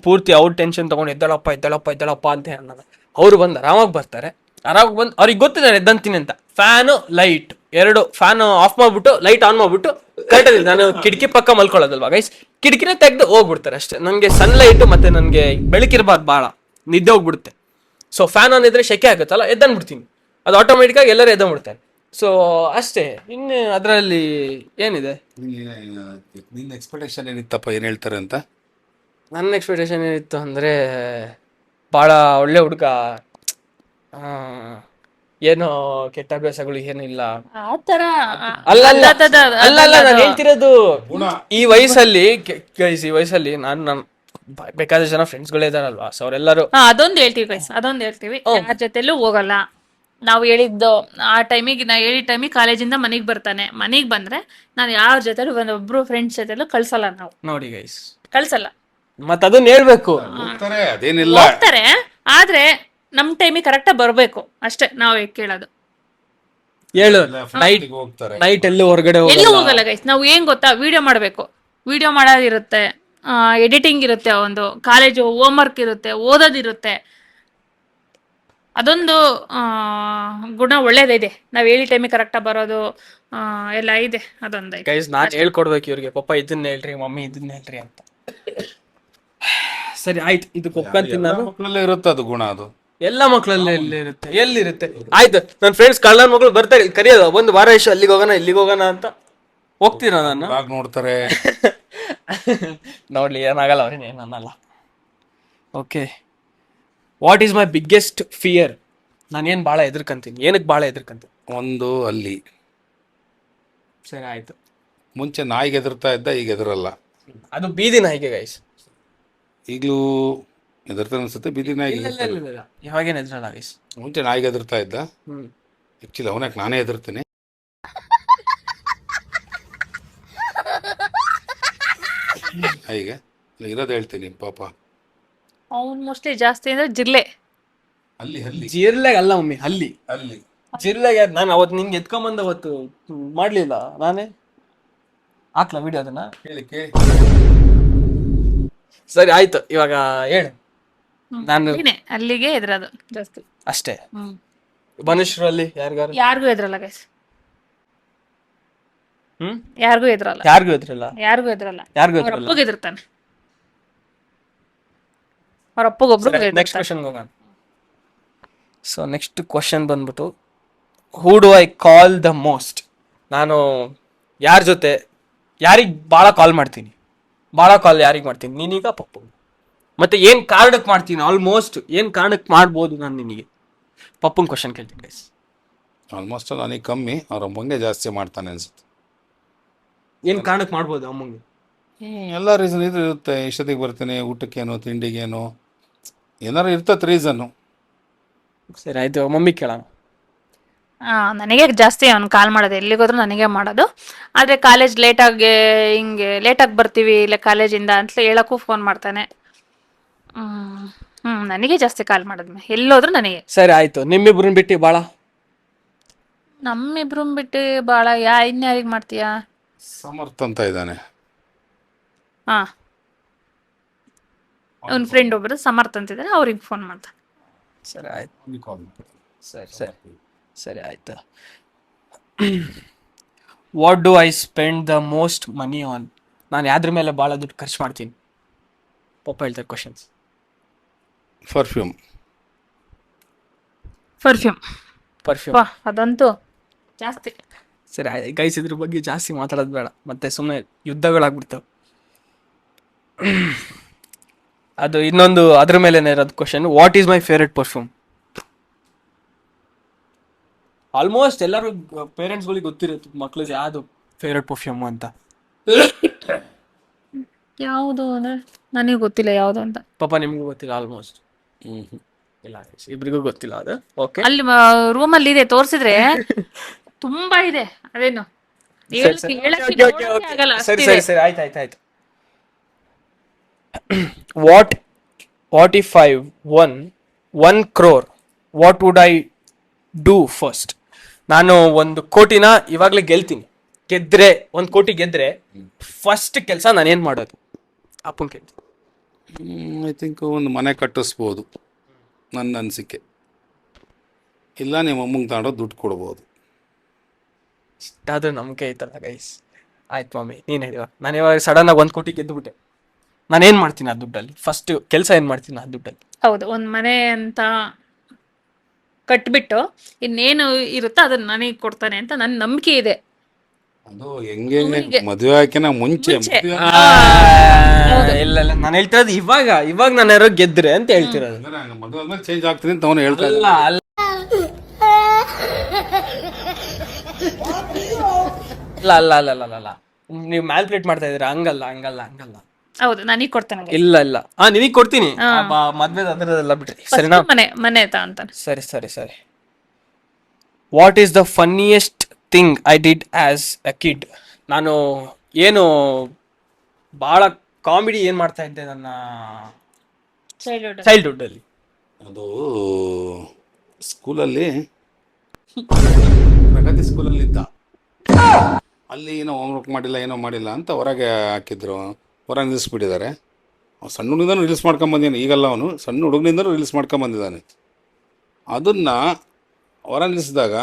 ಪೂರ್ತಿ ಅವ್ರ ಟೆನ್ಷನ್ ತಗೊಂಡು ಎದ್ದಳಪ್ಪ ಅಂತ ಹೇಳೋಣ. ಅವ್ರು ಬಂದು ಆರಾಮಾಗಿ ಬರ್ತಾರೆ. ಆರಾಮಾಗಿ ಬಂದು ಅವ್ರಿಗೆ ಗೊತ್ತು ನಾನು ಎದ್ದಂತೀನಿ ಅಂತ. ಫ್ಯಾನು ಲೈಟ್ ಎರಡು ಫ್ಯಾನ್ ಆಫ್ ಮಾಡ್ಬಿಟ್ಟು ಲೈಟ್ ಆನ್ ಮಾಡ್ಬಿಟ್ಟು ಕರೆಕ್ಟ್ ನಾನು ಕಿಟಕಿ ಪಕ್ಕ ಮಲ್ಕೊಳ್ಳೋದಲ್ವಾ ಗೈಸ್, ಕಿಟಕಿನೇ ತೆಗೆದು ಹೋಗ್ಬಿಡ್ತಾರೆ ಅಷ್ಟೇ. ನನಗೆ ಸನ್ಲೈಟ್ ಮತ್ತೆ ನನಗೆ ಬೆಳಕಿರ್ಬಾರ್ದು, ಭಾಳ ನಿದ್ದೆ ಹೋಗ್ಬಿಡುತ್ತೆ. ಸೊ ಫ್ಯಾನ್ ಆನ್ ಇದ್ರೆ ಶೆಕೆ ಆಗುತ್ತಲ್ಲ, ಎದ್ದನ್ಬಿಡ್ತೀನಿ. ಅದು ಆಟೋಮೆಟಿಕ್ ಆಗಿ ಎಲ್ಲರೂ ಎದ್ದಬಿಡ್ತಾರೆ. ಸೊ ಅಷ್ಟೇ, ಇನ್ನು ಅದರಲ್ಲಿ ಏನಿದೆ?
ನಿನ್ನ ಎಕ್ಸ್ಪೆಕ್ಟೇಷನ್ ಏನಿತ್ತಪ್ಪ, ಏನು ಹೇಳ್ತಾರೆ ಅಂತ?
ನನ್ನ ಎಕ್ಸ್ಪೆಕ್ಟೇಷನ್ ಏನಿತ್ತು ಅಂದರೆ ಭಾಳ ಒಳ್ಳೆ ಹುಡುಗ, ಏನೋ ಕೆಟ್ಟ ಅಭ್ಯಾಸಗಳು ಏನಿಲ್ಲ
ಆತರ.
ಅಲ್ಲ ನಾನು ಹೇಳ್ತಿರೋದು ಈ ವಯಸ್ಸಲ್ಲಿ ನಾನು ಬೇಕಾದಷ್ಟು ಜನ ಫ್ರೆಂಡ್ಸ್ಗಳೇ ಇದಾರಲ್ವಾ, ಸೊ ಅವರೆಲ್ಲರೂ
ಅದೊಂದು ಹೇಳ್ತೀವಿ ಯಾರ ಜೊತೆಲೂ ಹೋಗಲ್ಲ. ನಾವು ಹೇಳಿದ್ದು ಆ ಟೈಮಿಗೆ, ನಾ ಹೇಳಿದ ಟೈಮಿಗೆ ಕಾಲೇಜಿಂದ ಮನೆಗೆ ಬರ್ತಾನೆ. ಮನೆಗೆ ಬಂದ್ರೆ ನಾನು ಯಾರ ಜೊತೆಲೂ ಒಂದೊಬ್ರು ಫ್ರೆಂಡ್ಸ್ ಜೊತೆಲೂ ಕಳ್ಸಲ್ಲ. ನಾವು
ನೋಡಿ ಗೈಸ್
ಕಳ್ಸಲ್ಲ.
ಮತ್ತ ಅದನ್ನ ಹೇಳ್ಬೇಕು.
ಅದೇನಿಲ್ಲ
ಹೋಗ್ತಾರೆ, ಆದ್ರೆ ನಮ್ ಟೈಮಿಗೆ ಕರೆಕ್ಟಾಗಿ ಬರ್ಬೇಕು ಅಷ್ಟೇ ನಾವು ಕೇಳೋದು.
ಹೇಳು ನೈಟ್ ಎಲ್ಲೂ ಹೊರಗಡೆ
ಎಲ್ಲೂ ಹೋಗಲ್ಲ ಗೈಸ್. ನಾವು ಏನ್ ಗೊತ್ತಾ, ವಿಡಿಯೋ ಮಾಡ್ಬೇಕು, ವಿಡಿಯೋ ಮಾಡೋದಿರುತ್ತೆ, ಎಡಿಟಿಂಗ್ ಇರುತ್ತೆ, ಒಂದು ಕಾಲೇಜು ಹೋಮ್ವರ್ಕ್ ಇರುತ್ತೆ, ಓದೋದಿರುತ್ತೆ. ಅದೊಂದು ಗುಣ ಒಳ್ಳೇದಿದೆ. ನಾವ್ ಹೇಳಿ ಟೈಮಿಗೆ ಕರೆಕ್ಟಾಗಿ ಬರೋದು ಎಲ್ಲ ಇದೆ. ಅದೊಂದು
ಗೈಸ್ ನಾನು ಹೇಳ್ಕೊಡ್ಬೇಕು ಇವ್ರಿಗೆ, ಪಪ್ಪ ಇದನ್ನ ಹೇಳ್ರಿ, ಮಮ್ಮಿ ಇದನ್ನ ಹೇಳ್ರಿ ಅಂತ. ಸರಿ ಆಯ್ತು, ಇದು ಒಪ್ಕೊಂತೀನಿ ನಾನು.
ಮಕ್ಕಳಲ್ಲೇ ಇರುತ್ತೆ ಅದು ಗುಣ. ಅದು
ಎಲ್ಲ ಮಕ್ಕಳಲ್ಲೇ ಎಲ್ಲಿರುತ್ತೆ. ಆಯ್ತು, ನನ್ನ ಫ್ರೆಂಡ್ಸ್ ಕಳ್ಳನ ಮಕ್ಕಳು ಬರ್ತಾರೆ, ಕರಿಯೋದು ಒಂದು ವಾರ ಇಷ್ಟು ಅಲ್ಲಿಗೆ ಹೋಗೋಣ ಇಲ್ಲಿಗೆ ಹೋಗೋಣ ಅಂತ. ಹೋಗ್ತೀರಾ ನಾನು
ಬ್ಲಾಗ್ ನೋಡ್ತಾರೆ.
ನೋಡ್ಲಿ ಏನಾಗಲ್ಲ ಅವ್ರೇನು ಏನನ್ನಲ್ಲ. Okay, what is my biggest fear? ನಾನೇನು ಭಾಳ ಹೆದರ್ಕಂತೀನಿ, ಏನಕ್ಕೆ ಭಾಳ ಹೆದರ್ಕಂತೀನಿ?
ಒಂದು ಅಲ್ಲಿ
ಸರಿ ಆಯ್ತು.
ಮುಂಚೆ ನಾಯಿಗೆ ಹೆದರ್ತಾ ಇದ್ದ, ಈಗ ಹೆದರಲ್ಲ.
ಅದು ಬೀದಿ ನಾಯಿಗೆ ಗೈಸ್.
ಈಗಲೂ ಹೆದರ್ತಾನೆ ಅನ್ಸುತ್ತೆ ಬೀದಿ ನಾಯಿಗೆ.
ಇಲ್ಲ ಇವಾಗೇನು ಹೆದರಲ್ಲ ಗೈಸ್.
ಮುಂಚೆ ನಾಯಿಗೆ ಹೆದರ್ತಾ ಇದ್ದ,
ಹ್ಞೂ
ಆ್ಯಕ್ಚುಲಿ ಅವನಕ್ಕೆ ನಾನೇ ಹೆದರ್ತೀನಿ. ಹೀಗೆ ಇರೋದು ಹೇಳ್ತೀನಿ ಪಾಪ.
ಅವ್ನು ಮೋಸ್ಟ್ಲಿ ಜಾಸ್ತಿ ಅಂದ್ರೆ ಜಿರ್ಲೆ.
ಅಲ್ಲಿ ಅಲ್ಲಿ
ಜಿರ್ಲೆಗ ಅಲ್ಲ ಮಮ್ಮಿ, ಅಲ್ಲಿ
ಅಲ್ಲಿ
ಜಿರ್ಲೆಗೆ. ನಾನು ಅವತ್ತು ನಿನ್ಗೆ ಎತ್ಕೊಂಬಂದು ಅವತ್ತು ಮಾಡಲಿಲ್ಲ ನಾನೇ. ಹಾಕ್ಲಾ ವಿಡಿಯೋ ಅದನ್ನ?
ಕೇಳಿ ಕೇಳಿ.
ಸರಿ ಆಯ್ತು, ಇವಾಗ ಹೇಳು. ನಾನು
ಅಲ್ಲಿಗೆ ಎದ್ರದು ಜಾಸ್ತಿ
ಅಷ್ಟೇ.
ಹ್ಮ್
ಮನುಷ್ಯರಲ್ಲಿ ಯಾರಿಗಾರು
ಯಾರಿಗೂ ಎದ್ರಲ್ಲ ಗೈಸ್.
ಹ್ಮ್
ಯಾರಿಗೂ ಎದ್ರಲ್ಲ,
ಯಾರಿಗೂ ಎದ್ರಲ್ಲ,
ಯಾರಿಗೂ ಎದ್ರಲ್ಲ.
ಯಾರಿಗೂ
ಅವ್ರ
ಎದ್ರಲ್ಲ.
ಅಪ್ಪಗೆ ಎದುರ್ತಾನೆ, ಅವ್ರ ಅಪ್ಪಗೊಬ್ರು
ನೆಕ್ಸ್ಟ್ ಕ್ವಶನ್ ಹೋಗೋಣ. ಸೊ ನೆಕ್ಸ್ಟ್ ಕ್ವಶನ್ ಬಂದ್ಬಿಟ್ಟು, who do I call the most? ನಾನು ಯಾರ ಜೊತೆ ಯಾರಿಗೆ ಭಾಳ ಕಾಲ್ ಮಾಡ್ತೀನಿ? ಭಾಳ ಕಾಲ್ ಯಾರಿಗೆ ಮಾಡ್ತೀನಿ? ನೀನೀಗ ಪಪ್ಪು. ಮತ್ತೆ ಏನು ಕಾರಣಕ್ಕೆ ಮಾಡ್ತೀನಿ? ಆಲ್ಮೋಸ್ಟ್ ಏನು ಕಾರಣಕ್ಕೆ ಮಾಡ್ಬೋದು ನಾನು ನಿನಗೆ? ಪಪ್ಪನ ಕ್ವಶನ್ ಕೇಳ್ತೀನಿ ಗೈಸ್.
ಆಲ್ಮೋಸ್ಟ್ ನನಗೆ ಕಮ್ಮಿ, ಅವ್ರ ಅಮ್ಮಂಗೆ ಜಾಸ್ತಿ ಮಾಡ್ತಾನೆ ಅನ್ಸುತ್ತೆ.
ಏನು ಕಾರಣಕ್ಕೆ ಮಾಡ್ಬೋದು ಅಮ್ಮಂಗೆ?
ಎಲ್ಲ ರೀಸನ್ ಇರುತ್ತೆ. ಇಷ್ಟೊತ್ತಿಗೆ ಬರ್ತೀನಿ, ಊಟಕ್ಕೇನೋ ತಿಂಡಿಗೇನೋ ಏನಾರು ಇರ್ತದೆ ರೀಸನ್ನು.
ಸರಿ ಆಯ್ತು, ಮಮ್ಮಿ ಕೇಳೋಣ.
ನನಗೆ ಜಾಸ್ತಿ ಅವ್ನು ಕಾಲ್ ಮಾಡೋದು, ಎಲ್ಲಿಗೋದ್ರೂ ನನಗೆ ಮಾಡೋದು. ಆದರೆ ಕಾಲೇಜ್ ಲೇಟಾಗಿ ಹಿಂಗೆ ಲೇಟಾಗಿ ಬರ್ತೀವಿ ಇಲ್ಲ ಕಾಲೇಜಿಂದ ಅಂತ ಹೇಳಕ್ಕೂ ಫೋನ್ ಮಾಡ್ತಾನೆ. ನನಗೆ ಜಾಸ್ತಿ ಕಾಲ್ ಮಾಡೋದು, ಎಲ್ಲೋದ್ರೂ ನನಗೆ.
ಸರಿ ಆಯ್ತು, ನಿಮ್ಮಿಬ್ರನ್ನ ಬಿಟ್ಟು ಭಾಳ?
ನಮ್ಮಿಬ್ರು ಬಿಟ್ಟು ಭಾಳ ಇನ್ಯಾರಿಗೆ ಮಾಡ್ತೀಯಾ?
ಸಮರ್ಥ ಅಂತ ಇದ್ದಾನೆ.
ಹಾ, ಅವ್ನ ಫ್ರೆಂಡ್ ಒಬ್ರು ಸಮರ್ಥ ಅಂತಿದ್ದಾರೆ, ಅವ್ರಿಗೆ ಫೋನ್ ಮಾಡ್ತಾನೆ.
ಸರಿ ಆಯ್ತು, ಸರಿ ಸರಿ ಸರಿ ಆಯ್ತು. What do I spend the most money on? ನಾನು ಯಾವ್ದ್ರ ಮೇಲೆ ಭಾಳ ದುಡ್ಡು ಖರ್ಚು ಮಾಡ್ತೀನಿ? ಪಪ್ಪ ಹೇಳ್ತಾರೆ ಕ್ವಶನ್ಸ್.
ಪರ್ಫ್ಯೂಮ್.
ಪರ್ಫ್ಯೂಮ್.
ಪರ್ಫ್ಯೂಮ್
ಅದಂತೂ ಜಾಸ್ತಿ.
ಸರಿ ಆಯ್ತು ಗೈಸ್, ಇದ್ರ ಬಗ್ಗೆ ಜಾಸ್ತಿ ಮಾತಾಡೋದು ಬೇಡ, ಮತ್ತೆ ಸುಮ್ಮನೆ ಯುದ್ಧಗಳಾಗ್ಬಿಡ್ತಾವೆ. ಅದು ಇನ್ನೊಂದು ಅದ್ರ ಮೇಲೆ ಇರೋದು question, what is my favourite perfume? Almost ಎಲ್ಲರೂ ಪೇರೆಂಟ್ಸ್ಗಳಿಗೆ ಗೊತ್ತಿರುತ್ತೆ ಮಕ್ಳಿಗೆ ಯಾವುದು ಫೇವ್ರೆಟ್ ಪರ್ಫ್ಯೂಮ್ ಅಂತ.
ಯಾವುದು ಅಂದ್ರೆ ನನಗೆ ಗೊತ್ತಿಲ್ಲ ಯಾವುದು ಅಂತ.
ಪಾಪ ನಿಮಗೂ ಗೊತ್ತಿಲ್ಲ ಆಲ್ಮೋಸ್ಟ್? ಇಲ್ಲ ಇಬ್ರಿಗೂ ಗೊತ್ತಿಲ್ಲ ಅದು. ಓಕೆ,
ಅಲ್ಲಿ ರೂಮಲ್ಲಿ ಇದೆ, ತೋರಿಸಿದ್ರೆ ತುಂಬಾ ಇದೆ. ಅದೇನು
ಸರಿ ಸರಿ ಸರಿ ಆಯ್ತು ಆಯ್ತು ಆಯ್ತು. What if I one crore, what would I do first? ನಾನು 1 ಕೋಟಿನ ಇವಾಗಲೇ ಗೆದ್ರೆ 1 ಕೋಟಿ ಗೆದ್ರೆ ಫಸ್ಟ್ ಕೆಲಸ ನಾನೇನು ಮಾಡೋದು? ಅಪ್ಪನ ಕೇಳ್ತೀನಿ.
ಐ ಥಿಂಕ್ ಒಂದು ಮನೆ ಕಟ್ಟಿಸ್ಬೋದು ನನ್ನ ಅನಿಸಿಕೆ. ಇಲ್ಲ ನಿಮ್ಮ ಅಮ್ಮಂಗೆ ತಗೊಂಡು ದುಡ್ಡು ಕೊಡ್ಬೋದು.
ಇಷ್ಟಾದ್ರೂ ನಂಬಿಕೆ ಐತಲ್ಲ ಗೈಸ್. ಆಯ್ತು ಮಮ್ಮಿ, ನೀನು ಹೇಳಿವ. ನಾನು ಇವಾಗ ಸಡನ್ನಾಗಿ 1 ಕೋಟಿ ಗೆದ್ದುಬಿಟ್ಟೆ, ನಾನೇನು ಮಾಡ್ತೀನಿ ಆ ದುಡ್ಡಲ್ಲಿ? ಫಸ್ಟ್ ಕೆಲಸ ಏನು ಮಾಡ್ತೀನಿ ಆ ದುಡ್ಡಲ್ಲಿ?
ಹೌದು, ಒಂದ್ ಮನೆ ಅಂತ ಕಟ್ಬಿಟ್ಟು ಇನ್ನೇನು ಇರುತ್ತೋ ಅದನ್ನ ನನಗೆ ಕೊಡ್ತಾನೆ ಅಂತ ನನ್ನ ನಂಬಿಕೆ ಇದೆ.
ಅದು ಹೆಂಗೆ ಮದುವೆ ಹಾಕಿನ ಮುಂಚೆ
ಇಲ್ಲ ಇಲ್ಲ, ನಾನು ಹೇಳ್ತಿರೋದು ಇವಾಗ ನಾನು ಯಾರೋ ಗೆದ್ರೆ ಅಂತ ಹೇಳ್ತಿರೋದು.
ಮದುವೆ ಆದ್ಮೇಲೆ ಚೇಂಜ್ ಆಗ್ತೀನಿ ಅಂತ ಅವನು ಹೇಳ್ತಾ
ಅಲ್ಲ ಅಲ್ಲ ಅಲ್ಲ ಅಲ್ಲ ಅಲ್ಲ ಅಲ್ಲ, ನೀವು ಮ್ಯಾಲ್ಪ್ಲೇಟ್ ಮಾಡ್ತಾ ಇದೀರಾ. ಹಂಗಲ್ಲ ಹಂಗಲ್ಲ ಹಂಗಲ್ಲ.
ಹೌದು, ನನಗೆ ಕೊಡ್ತಾನೆ.
ಇಲ್ಲ ಇಲ್ಲ, ನಿನಗೆ ಕೊಡ್ತೀನಿ. ಮದ್ವೆ ಅದರದೆಲ್ಲ ಬಿಟ್ರಿ, ಸರಿನಾ?
ಮನೆ ಅಂತಾನೆ.
ಸರಿ ಸರಿ ಸರಿ. What is the funniest thing I did as a kid? ನಾನು ಏನು ಭಾಳ ಕಾಮಿಡಿ ಏನು ಮಾಡ್ತಾ ಇದ್ದೆ ನನ್ನ ಚೈಲ್ಡ್ಹುಡ್ಡಲ್ಲಿ?
ಅದು ಸ್ಕೂಲಲ್ಲಿ ಪ್ರಗತಿ ಸ್ಕೂಲಲ್ಲಿ ಇದ್ದ. ಅಲ್ಲಿ ಏನೋ ಹೋಮ್ವರ್ಕ್ ಮಾಡಿಲ್ಲ, ಏನೋ ಮಾಡಿಲ್ಲ ಅಂತ ಹೊರಗೆ ಹಾಕಿದ್ರು, ಹೊರಗೆ ನಿಲ್ಲಿಸ್ಬಿಟ್ಟಿದ್ದಾರೆ. ಸಣ್ಣ ಹುಡುಗನಿಂದನೂ ರೀಲ್ಸ್ ಮಾಡ್ಕೊಂಬಂದಿದ್ದಾನೆ. ಈಗಲ್ಲ, ಅವನು ಸಣ್ಣ ಹುಡುಗನಿಂದನೂ ರೀಲ್ಸ್ ಮಾಡ್ಕೊಂಬಂದಿದ್ದಾನೆ. ಅದನ್ನು ಹೊರ ನಿಲ್ಲಿಸಿದಾಗ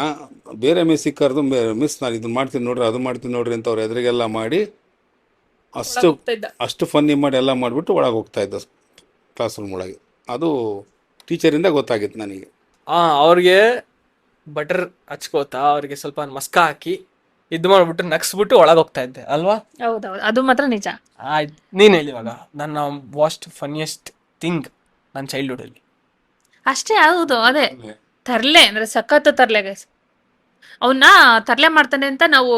ಬೇರೆ ಮಿಸ್ ಕರೆದು, ಮಿಸ್ ನಾನು ಇದನ್ನು ಮಾಡ್ತೀನಿ ನೋಡ್ರಿ, ಅದು ಮಾಡ್ತೀನಿ ನೋಡ್ರಿ ಅಂತ ಅವ್ರು ಎದುರಿಗೆಲ್ಲ ಮಾಡಿ ಅಷ್ಟು ಫನ್ನಿ ಮಾಡಿ ಎಲ್ಲ ಮಾಡಿಬಿಟ್ಟು ಒಳಗೆ ಹೋಗ್ತಾ ಇದ್ದ ಕ್ಲಾಸ್ ರೂಮ್ ಒಳಗೆ. ಅದು ಟೀಚರಿಂದ ಗೊತ್ತಾಗಿತ್ತು ನನಗೆ.
ಅವ್ರಿಗೆ ಬಟರ್ ಹಚ್ಕೋತಾ ಅವ್ರಿಗೆ ಸ್ವಲ್ಪ ಮಸ್ಕ ಹಾಕಿ ಇದು ಮಾಡ್ಬಿಟ್ಟು ನಗ್ಸ್ಬಿಟ್ಟು ಒಳಗೆ ಹೋಗ್ತಾ ಇದ್ದೆ ಅಲ್ವಾ?
ಹೌದೌದು, ಅದು ಮಾತ್ರ ನಿಜ.
ಆಯ್ತು, ನೀನ್ ಹೇಳಿ ಇವಾಗ ನನ್ನ ವಾಸ್ಟ್ ಫನ್ನಿಯೆಸ್ಟ್ ಥಿಂಗ್ ನನ್ನ ಚೈಲ್ಡ್ಹುಡ್ ಅಲ್ಲಿ.
ಅಷ್ಟೇ, ಹೌದು, ಅದೇ ತರ್ಲೆ ಅಂದ್ರೆ ಸಖತ್ ತರ್ಲೆ ಗೈಸ್. ಅವನ್ನ ತರ್ಲೆ ಮಾಡ್ತಾನೆ ಅಂತ ನಾವು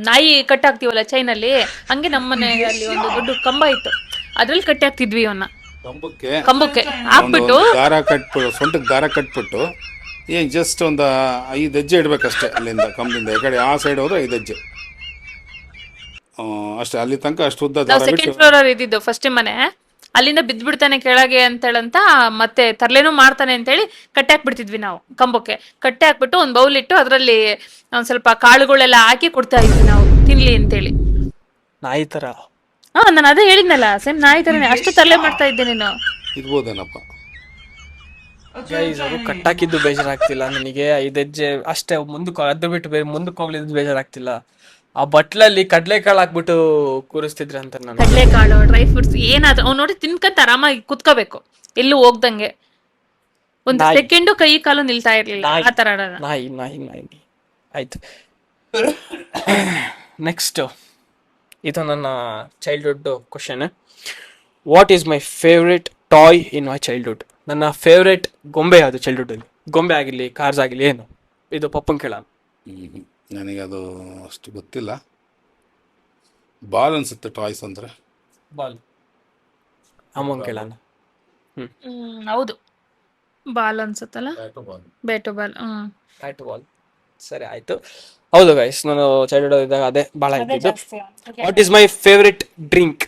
ನಾಯಿ ಕಟ್ಟಾಕ್ತಿವಲ್ಲ ಚೈನಲ್ಲಿ, ಹಂಗೆ ನಮ್ಮ ಮನೆಯಲ್ಲಿ ಒಂದು ದೊಡ್ಡ ಕಂಬ ಇತ್ತು, ಅದ್ರಲ್ಲಿ ಕಟ್ಟಿ ಹಾಕ್ತಿದ್ವಿ ಅವನ್ನ. ಕಂಬಕ್ಕೆ ಹಾಕ್ಬಿಟ್ಟು
ದಾರ ಕಟ್ಬಿಟ್ಟು, ಸೊಂಟಕ್ಕೆ ದಾರ ಕಟ್ಬಿಟ್ಟು, ಏನ್ ಜಸ್ಟ್ ಒಂದು 5 ಹೆಜ್ಜೆ ಇಡ್ಬೇಕಷ್ಟೇ ಅಲ್ಲಿಂದ, ಕಂಬದಿಂದ ಈ ಕಡೆ ಆ ಸೈಡ್ ಹೋದ್ರೆ 5 ಹೆಜ್ಜೆ ಅಷ್ಟೇ. ಅಲ್ಲಿ ತನಕ ಅಷ್ಟು ಉದ್ದ ದಾರ
ಸೆಕೆಂಡ್
ಬಿಟ್ಟು
ಫ್ಲೋರ್ ಅಲ್ಲಿ ಇದ್ದಿದ್ದು ಫಸ್ಟ್ ಮನೆ, ಅಲ್ಲಿಂದ ಬಿದ್ದ್ಬಿಡ್ತಾನೆ ಕೆಳಗೆ ಅಂತೇಳಂತ ಮತ್ತೆ ತರ್ಲೇನೂ ಮಾಡ್ತಾನೆ ಅಂತೇಳಿ ಕಟ್ಟೆ ಹಾಕ್ಬಿಡ್ತಿದ್ವಿ ನಾವು. ಕಂಬಕ್ಕೆ ಕಟ್ಟೆ ಹಾಕ್ಬಿಟ್ಟು ಒಂದು ಬೌಲ್ ಇಟ್ಟು ಅದರಲ್ಲಿ ಒಂದ್ ಸ್ವಲ್ಪ ಕಾಳುಗಳೆಲ್ಲ ಹಾಕಿ ಕೊಡ್ತಾ ಇದ್ವಿ ನಾವು ತಿನ್ಲಿ ಅಂತೇಳಿ.
ನಾಯಿ ತರ.
ನಾನು ಅದೇ ಹೇಳಿದ್ನಲ್ಲ, ಸೇಮ್ ನಾಯಿ ತರನೇ. ಅಷ್ಟು ತರ್ಲೆ ಮಾಡ್ತಾ ಇದ್ದೆ ನೀನು.
ಇರ್ಬೋದೇನಪ್ಪ.
ಗೈಸ್, ಅದು ಕಟ್ಟಾಕಿದ್ದು ಬೇಜಾರಾಗ್ತಿಲ್ಲ ನನಗೆ. 5 ಹೆಜ್ಜೆ ಅಷ್ಟೇ ಮುಂದಕ್ಕೆ, ಅದ್ರ ಬಿಟ್ಟು ಬೇರೆ ಮುಂದಕ್ಕೆ ಹೋಗ್ಲಿದ್ದು ಬೇಜಾರಾಗ್ತಿಲ್ಲ. ಆ ಬಟ್ಲಲ್ಲಿ ಕಡ್ಲೆಕಾಳು ಹಾಕ್ಬಿಟ್ಟು ಕೂರಿಸ್ತಿದ್ರೆ ಅಂತ ನಾನು.
ಕಡ್ಲೆಕಾಳು, ಡ್ರೈ ಫ್ರೂಟ್ಸ್ ಏನಾದ್ರು ಅವ್ನು ನೋಡಿ ತಿನ್ಕಂತ ಆರಾಮಾಗಿ ಕುತ್ಕೋಬೇಕು, ಎಲ್ಲೂ ಹೋಗ್ದಂಗೆ. ಒಂದು ಸೆಕೆಂಡು ಕೈ ಕಾಲು ನಿಲ್ತಾ ಇರ್ಲಿಲ್ಲ, ಆ ತರ ಆಡೋದು.
ನಾಯಿ ನಾಯಿ ನಾಯಿ. ಆಯ್ತು, ನೆಕ್ಸ್ಟ್ ಇದು ನನ್ನ childhood question. What is my favourite toy in my childhood? ನನ್ನ ಫೇವ್ರೆಟ್ ಗೊಂಬೆ ಯಾವುದು ಚೈಲ್ಡ್ಹುಡ್ಡಲ್ಲಿ? ಗೊಂಬೆ ಆಗಿರಲಿ, ಕಾರ್ಸ್ ಆಗಲಿ, ಏನು? ಇದು ಪಪ್ಪನ್ ಕೇಳೋಣ.
ನನಗೆ ಅದು ಅಷ್ಟು ಗೊತ್ತಿಲ್ಲ. ಬಾಲ್ ಅನ್ಸುತ್ತೆ ಟಾಯ್ಸ್ ಅಂದ್ರೆ.
ಬಾಲ್. ಅಮ್ಮನ್ ಕೇಳೋಣ.
ಹೌದು, ಬಾಲ್ ಅನ್ಸುತ್ತಲ್ಲ, ಬೇಟು ಬಾಲ್.
Bat ball. ಸರಿ, ಆಯ್ತು. ಹೌದು ಗೈಸ್, ನಾನು ಚೈಲ್ಡ್ಹುಡ್ ಇದ್ದಾಗ ಅದೇ ಭಾಳ ಇದ್ದಿದ್ದು. What is my favourite drink?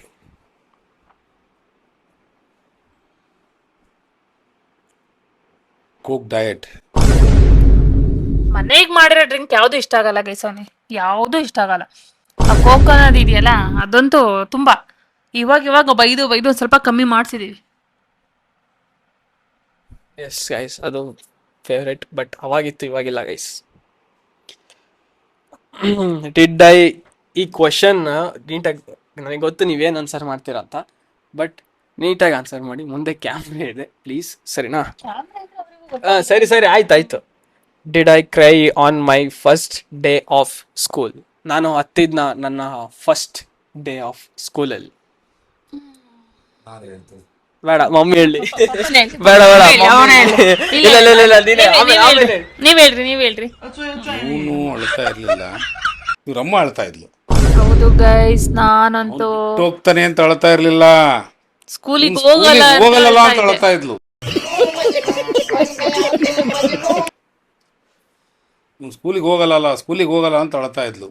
Coke diet.
ಮನೆಗ್ ಮಾಡಿರೋ ಡ್ರಿಂಕ್ ಯಾವ್ದು ಇಷ್ಟ ಆಗಲ್ಲ ಗೈಸ್, ಅವನಿಗೆ ಯಾವ್ದು ಇಷ್ಟ ಆಗಲ್ಲ. ಆ ಕೋಕ್ ಅನ್ನೋದು ಇದೆಯಲ್ಲ, ಅದಂತೂ ತುಂಬಾ ಇವಾಗ ಬೈದು ಒಂದ್ ಸ್ವಲ್ಪ ಕಮ್ಮಿ ಮಾಡ್ಸಿದೀವಿ.
ಎಸ್ ಗೈಸ್, ಅದು ಫೇವ್ರೆಟ್, ಬಟ್ ಅವಾಗಿತ್ತು, ಇವಾಗಿಲ್ಲ ಗೈಸ್. ಡಿಡ್ ಐ ಈ ಕ್ವಶನ್ ನೀಟಾಗಿ, ನನಗೆ ಗೊತ್ತು ನೀವೇನು ಆನ್ಸರ್ ಮಾಡ್ತೀರಾ ಅಂತ, ಬಟ್ ನೀಟಾಗಿ ಆನ್ಸರ್ ಮಾಡಿ. ಮುಂದೆ ಕ್ಯಾಮ್ರಾ ಇದೆ ಪ್ಲೀಸ್, ಸರಿನಾ? ಸರಿ ಆಯ್ತು. Did I CRY on my first day of school? ನಾನು ಹತ್ತಿದ್ನ ನನ್ನ ಫಸ್ಟ್ ಡೇ ಆಫ್ ಸ್ಕೂಲಲ್ಲಿ. ಬೇಡ, ಮಮ್ಮಿ ಹೇಳಿ. ಬೇಡ, ಇಲ್ಲ,
ನೀವ್ ಹೇಳ್ರಿ.
ಇವನು ಅಳ್ತಾ ಇರ್ಲಿಲ್ಲ, ಇವ್ರಮ್ಮ ಅಳ್ತಾ ಇದ್ಲು.
ಹೌದು ಗೈಸ್, ನಾನಂತೂ
ಹೋಗ್ತಾನೆ ಅಂತ ಅಳ್ತಾ ಇರ್ಲಿಲ್ಲ,
ಸ್ಕೂಲಿಗೆ
ಹೋಗಲ್ಲ
ಹೋಗಲ್ಲ
ಅಂತ ಅಳ್ತಾ ಇದ್ಲು. ಸ್ಕೂಲಿಗೆ ಹೋಗಲ್ಲ ಅಂತ ಅಳ್ತಾ ಇದ್ಲು.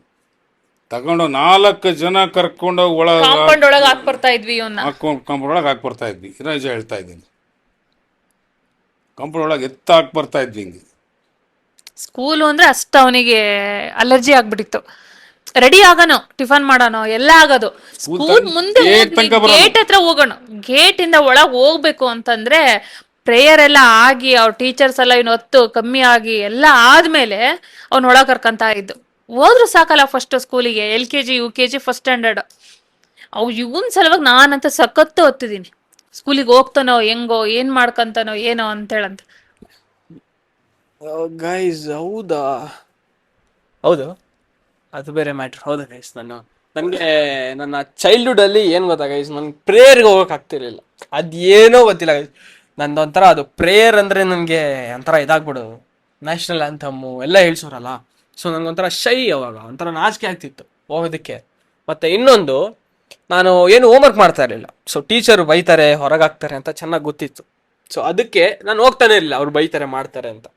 ತಗೊಂಡು 4 ಜನ ಕರ್ಕೊಂಡೋಗಿ
ಕಾಂಪೌಂಡ್ ಒಳಗೆ ಹಾಕ್ ಬರ್ತಾ ಇದ್ವಿ,
ಕಾಂಪೌಂಡ್ ಒಳಗೆ ಹಾಕಿ ಬರ್ತಾ ಇದ್ವಿ. ನಿಜ ಹೇಳ್ತಾ ಇದ್ದೀನಿ, ಕಾಂಪೌಂಡ್ ಒಳಗೆ ಹಾಕಿ ಬರ್ತಾ ಇದ್ವಿ. ಹಿಂಗೆ
ಸ್ಕೂಲು ಅಂದ್ರೆ ಅಷ್ಟ ಅವನಿಗೆ ಅಲರ್ಜಿ ಆಗ್ಬಿಟ್ಟಿತ್ತು. ರೆಡಿ ಆಗೋಣ, ಟಿಫನ್ ಮಾಡೋಣ, ಎಲ್ಲ ಆಗೋದು. ಸ್ಕೂಲ್ ಮುಂದೆ ಗೇಟ್ ಹತ್ರ ಹೋಗೋಣ, ಗೇಟ್ ಇಂದ ಒಳಗ್ ಹೋಗ್ಬೇಕು ಅಂತಂದ್ರೆ ಪ್ರೇಯರ್ ಎಲ್ಲ ಆಗಿ ಅವ್ರ ಟೀಚರ್ಸ್ ಎಲ್ಲ ಇನ್ನು 10 ಕಮ್ಮಿ ಆಗಿ ಎಲ್ಲ ಆದ್ಮೇಲೆ ಅವ್ನ ಒಳಗ್ ಕರ್ಕಂತ ಇದ್ದು. ಹೋದ್ರು ಸಾಕಲ್ಲ ಫಸ್ಟ್ ಸ್ಕೂಲಿಗೆ, LKG UKG ಫಸ್ಟ್ ಸ್ಟ್ಯಾಂಡರ್ಡ್. ಇವನ್ ಸಲುವಾಗಿ ನಾನಂತ ಸಖತ್ತು ಓದ್ತಿದ್ದೀನಿ. ಸ್ಕೂಲಿಗೆ ಹೋಗ್ತಾನೋ ಹೆಂಗೋ, ಏನ್ ಮಾಡ್ಕಂತಾನೋ ಏನೋ ಅಂತೇಳಂತ.
ಗೈಸ್, ಹೌದು, ಅದು ಬೇರೆ ಮ್ಯಾಟ್ರ್. ಹೌದಾ ಗೈಸ್, ನನಗೆ ನನ್ನ ಚೈಲ್ಡ್ಹುಡ್ಡಲ್ಲಿ ಏನು ಗೊತ್ತಾ ಗೈಸ್, ನನ್ಗೆ ಪ್ರೇಯರ್ಗೆ ಹೋಗೋಕೆ ಆಗ್ತಿರ್ಲಿಲ್ಲ. ಅದೇನೋ ಗೊತ್ತಿಲ್ಲ ಗೈಸ್, ನಂದೊಂಥರ ಅದು ಪ್ರೇಯರ್ ಅಂದರೆ ನನಗೆ ಒಂಥರ ಇದಾಗ್ಬಿಡೋದು. ನ್ಯಾಷನಲ್ ಆ್ಯಂಥಮ್ಮು ಎಲ್ಲ ಹೇಳ್ಸೋರಲ್ಲ, ಸೊ ನನಗೊಂಥರ ಶೈ, ಅವಾಗ ಒಂಥರ ನಾಚಿಕೆ ಆಗ್ತಿತ್ತು ಹೋಗೋದಕ್ಕೆ. ಮತ್ತು ಇನ್ನೊಂದು, ನಾನು ಏನು ಹೋಮ್ವರ್ಕ್ ಮಾಡ್ತಾ ಇರಲಿಲ್ಲ. ಸೊ ಟೀಚರು ಬೈತಾರೆ, ಹೊರಗಾಗ್ತಾರೆ ಅಂತ ಚೆನ್ನಾಗಿ ಗೊತ್ತಿತ್ತು. ಸೊ ಅದಕ್ಕೆ ನಾನು ಹೋಗ್ತಾನೆ ಇರಲಿಲ್ಲ, ಅವ್ರು ಬೈತಾರೆ ಮಾಡ್ತಾರೆ ಅಂತ.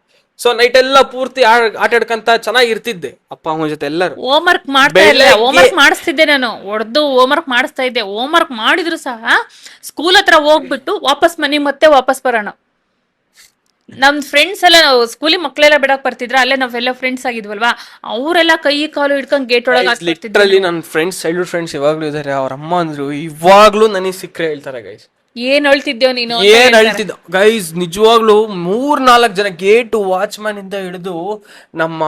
ಸೊ ನೈಟ್ ಎಲ್ಲ ಪೂರ್ತಿ ಆಟಾಡ್ಕಂತ ಚೆನ್ನಾಗಿರ್ತಿದ್ದೆ ಅಪ್ಪ ಅಮ್ಮನ ಜೊತೆ ಎಲ್ಲರೂ.
ಹೋಮ್ವರ್ಕ್ ಮಾಡ್ತಾ ಇಲ್ಲ, ಹೋಮ್ವರ್ಕ್ ಮಾಡಿಸ್ತಿದ್ದೆ ನಾನು, ಹೊಡೆದು ಹೋಮ್ವರ್ಕ್ ಮಾಡಿಸ್ತಾ ಇದ್ದೆ. ಹೋಮ್ವರ್ಕ್ ಮಾಡಿದ್ರು ಸಹ ಸ್ಕೂಲ್ ಹತ್ರ ಹೋಗ್ಬಿಟ್ಟು ವಾಪಸ್ ಮನೆಗೆ ಮತ್ತೆ ವಾಪಸ್ ಬರೋಣ. ನಮ್ ಫ್ರೆಂಡ್ಸ್ ಎಲ್ಲ, ನಾವು ಸ್ಕೂಲಿಗೆ ಮಕ್ಳೆಲ್ಲ ಬಿಡಕ್ ಬರ್ತಿದ್ರ, ಅಲ್ಲೇ ನಾವೆಲ್ಲ ಫ್ರೆಂಡ್ಸ್ ಆಗಿದ್ವಲ್ವಾ, ಅವರೆಲ್ಲ ಕೈ ಕಾಲು ಹಿಡ್ಕೊಂಡ್ ಗೇಟ್ ಒಳಗೆ
ಲಿಟ್ರಲಿ ನನ್ನ ಫ್ರೆಂಡ್ಸ್, ಚೈಲ್ಡ್ಹುಡ್ ಫ್ರೆಂಡ್ಸ್ ಇವಾಗ್ಲೂ ಇದಾರೆ. ಅವ್ರ ಅಮ್ಮ ಅಂದ್ರು ಇವಾಗ್ಲೂ ನನಗೆ ಸಿಕ್ಕರೆ ಹೇಳ್ತಾರೆ ಗೈಸ್,
ಏನ್ ಹೇಳ್ತಿದ್ದೇವ್ ನೀನು,
ಏನ್ ಹೇಳ್ತಿದ್ದ ಗೈಸ್. ನಿಜವಾಗ್ಲೂ 3-4 ಜನ ಗೇಟ್ ವಾಚ್ಮ್ಯಾನ್ ಇಂದ ಹಿಡಿದು ನಮ್ಮ